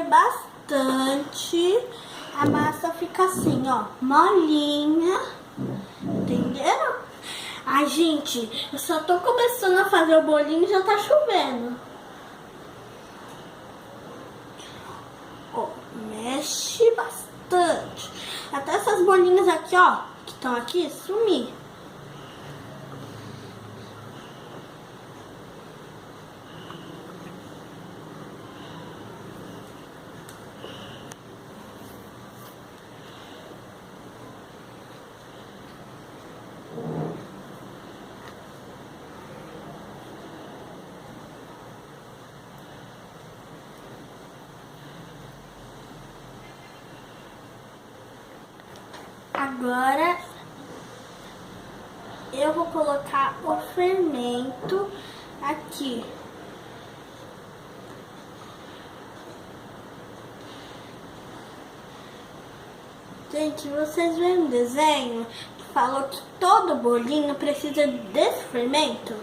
bastante, a massa fica assim, ó, molinha, entenderam? Ai, gente, eu só tô começando a fazer o bolinho e já tá chovendo. Ó, mexe bastante. Até essas bolinhas aqui, ó, que estão aqui, sumir. Agora eu vou colocar o fermento aqui. Gente, vocês viram o desenho que falou que todo bolinho precisa desse fermento?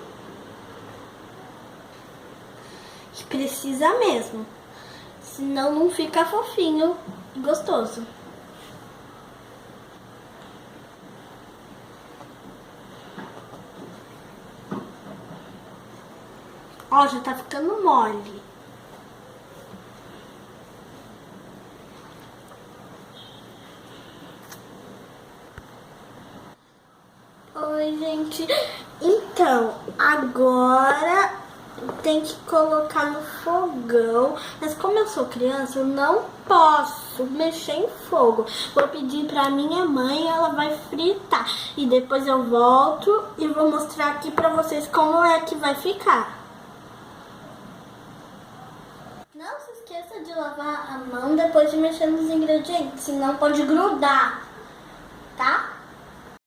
Que precisa mesmo, senão não fica fofinho e gostoso. Ó, já tá ficando mole. Oi, gente. Então, agora tem que colocar no fogão. Mas como eu sou criança, eu não posso mexer em fogo. Vou pedir pra minha mãe, ela vai fritar. E depois eu volto e vou mostrar aqui pra vocês como é que vai ficar. Não se esqueça de lavar a mão depois de mexer nos ingredientes, senão pode grudar.